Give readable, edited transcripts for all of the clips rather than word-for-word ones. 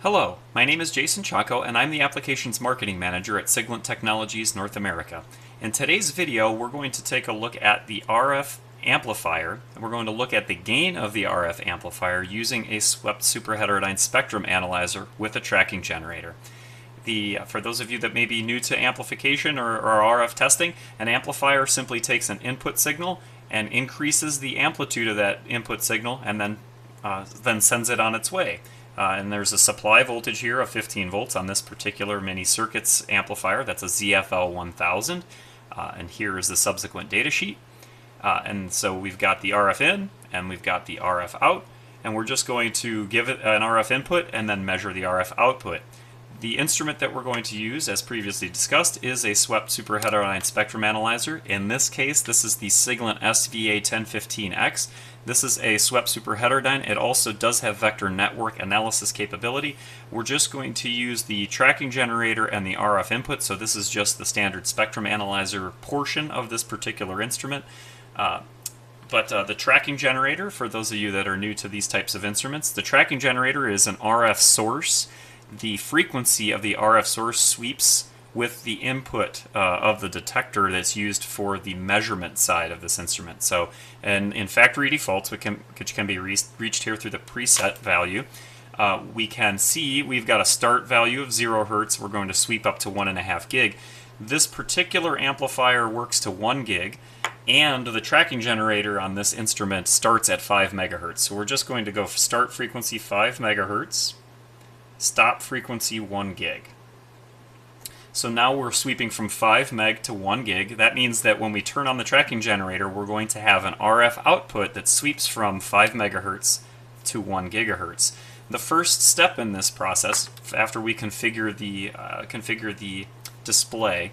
Hello, my name is Jason Chaco and I'm the Applications Marketing Manager at SIGLENT Technologies North America. In today's video, we're going to take a look at the RF amplifier, and we're going to look at the gain of the RF amplifier using a swept superheterodyne spectrum analyzer with a tracking generator. For those of you that may be new to amplification or RF testing, an amplifier simply takes an input signal and increases the amplitude of that input signal and then sends it on its way. And there's a supply voltage here of 15 volts on this particular mini circuits amplifier. That's a ZFL1000. And here is the subsequent data sheet. And so we've got the RF in and we've got the RF out. And we're just going to give it an RF input and then measure the RF output. The instrument that we're going to use, as previously discussed, is a swept superheterodyne spectrum analyzer. In this case, this is the SIGLENT SVA1015X. This is a swept superheterodyne. It also does have vector network analysis capability. We're just going to use the tracking generator and the RF input, so this is just the standard spectrum analyzer portion of this particular instrument. But the tracking generator, for those of you that are new to these types of instruments, the tracking generator is an RF source. The frequency of the RF source sweeps with the input of the detector that's used for the measurement side of this instrument. So, and in factory defaults, which can be reached here through the preset value, we can see we've got a start value of 0 Hertz. We're going to sweep up to 1.5 gig. This particular amplifier works to 1 gig, and the tracking generator on this instrument starts at 5 megahertz. So we're just going to go start frequency 5 megahertz. Stop frequency 1 gig. So now we're sweeping from 5 meg to 1 gig. That means that when we turn on the tracking generator, we're going to have an RF output that sweeps from 5 megahertz to 1 gigahertz. The first step in this process, after we configure the display,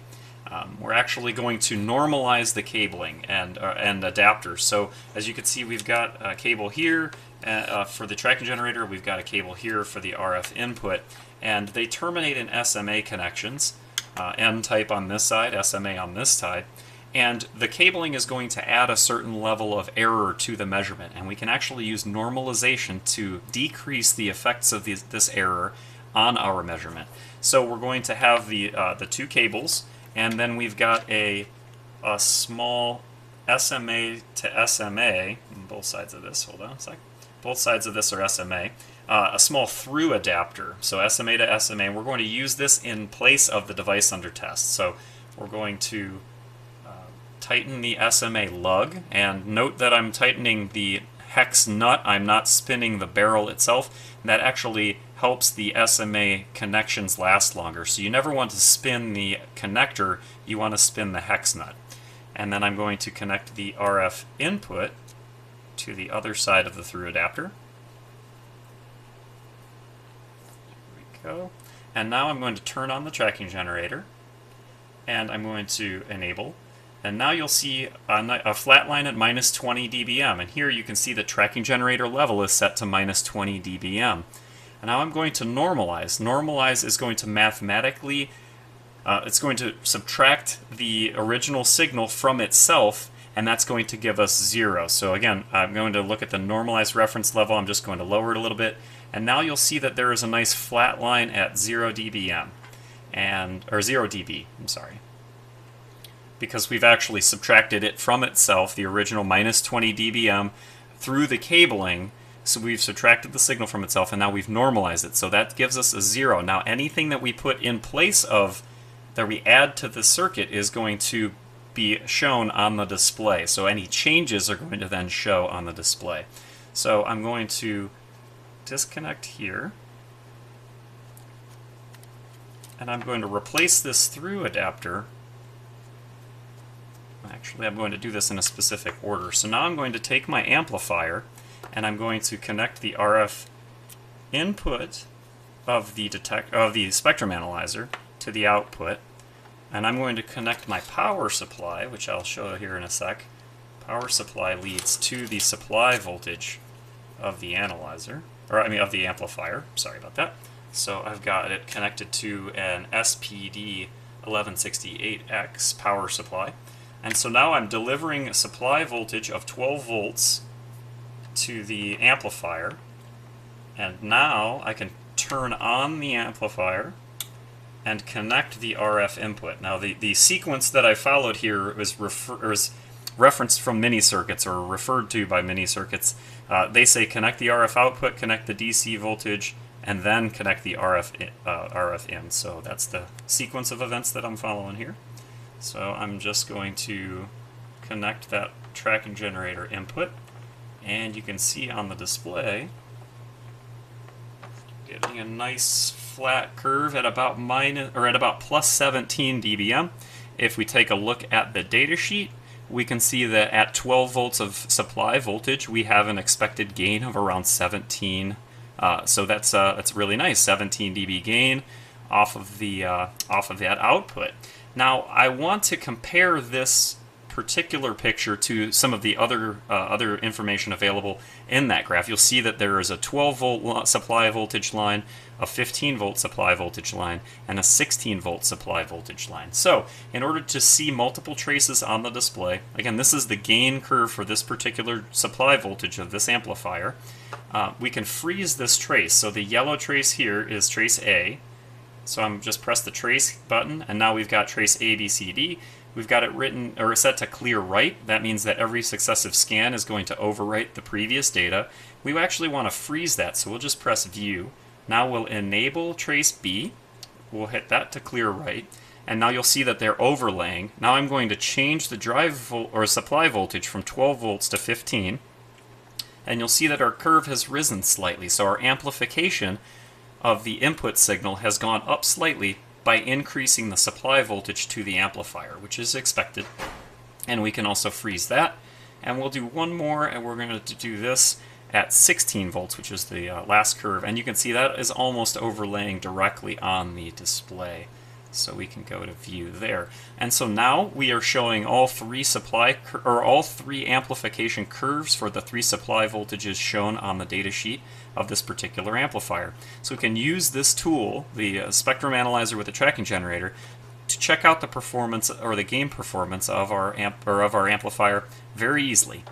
we're actually going to normalize the cabling and adapters. So as you can see, we've got a cable here for the tracking generator. We've got a cable here for the RF input, and they terminate in SMA connections, N-type on this side, SMA on this side, and the cabling is going to add a certain level of error to the measurement, and we can actually use normalization to decrease the effects of this error on our measurement. So we're going to have the two cables, and then we've got a small SMA to SMA, both sides of this, hold on a sec. Both sides of this are SMA. A small through adapter, so SMA to SMA. We're going to use this in place of the device under test. So we're going to tighten the SMA lug, and note that I'm tightening the hex nut. I'm not spinning the barrel itself. That actually helps the SMA connections last longer. So you never want to spin the connector, you want to spin the hex nut. And then I'm going to connect the RF input to the other side of the through adapter. There we go. And now I'm going to turn on the tracking generator, and I'm going to enable. And now you'll see a flat line at minus 20 dBm. And here you can see the tracking generator level is set to minus 20 dBm. And now I'm going to normalize. Normalize is going to mathematically, it's going to subtract the original signal from itself, and that's going to give us 0. So again, I'm going to look at the normalized reference level. I'm just going to lower it a little bit. And now you'll see that there is a nice flat line at 0 dBm, or 0 dB, I'm sorry. Because we've actually subtracted it from itself, the original minus 20 dBm, through the cabling. So we've subtracted the signal from itself, and now we've normalized it. So that gives us a 0. Now anything that we put in place of, that we add to the circuit, is going to be shown on the display. So any changes are going to then show on the display. So I'm going to disconnect here, and I'm going to replace this through adapter. Actually, I'm going to do this in a specific order. So now I'm going to take my amplifier, and I'm going to connect the RF input of the spectrum analyzer to the output. And I'm going to connect my power supply, which I'll show here in a sec. Power supply leads to the supply voltage of the analyzer, of the amplifier. Sorry about that. So I've got it connected to an SPD1168X power supply. And so now I'm delivering a supply voltage of 12 volts to the amplifier. And now I can turn on the amplifier and connect the RF input. Now the sequence that I followed here is referenced from mini circuits, or referred to by mini circuits. They say connect the RF output, connect the DC voltage, and then connect the RF in. So that's the sequence of events that I'm following here. So I'm just going to connect that tracking generator input, and you can see on the display getting a nice flat curve at about plus 17 dBm. If we take a look at the data sheet, we can see that at 12 volts of supply voltage, we have an expected gain of around 17. So that's really nice, 17 dB gain off of that output. Now I want to compare this particular picture to some of the other information available in that graph. You'll see that there is a 12 volt supply voltage line, a 15 volt supply voltage line, and a 16 volt supply voltage line. So in order to see multiple traces on the display, again, this is the gain curve for this particular supply voltage of this amplifier, we can freeze this trace. So the yellow trace here is trace A. So I'm just press the trace button, and now we've got trace A, B, C, D. We've got it written or set to clear write. That means that every successive scan is going to overwrite the previous data. We actually want to freeze that, so we'll just press view. Now we'll enable trace B. We'll hit that to clear write, and now you'll see that they're overlaying. Now I'm going to change the supply voltage from 12 volts to 15, and you'll see that our curve has risen slightly. So our amplification of the input signal has gone up slightly by increasing the supply voltage to the amplifier, which is expected. And we can also freeze that. And we'll do one more, and we're going to do this at 16 volts, which is the last curve. And you can see that is almost overlaying directly on the display. So we can go to view there. And so now we are showing all three amplification curves for the three supply voltages shown on the data sheet of this particular amplifier. So we can use this tool, the Spectrum Analyzer with the tracking generator, to check out the performance or the gain performance of our amplifier very easily.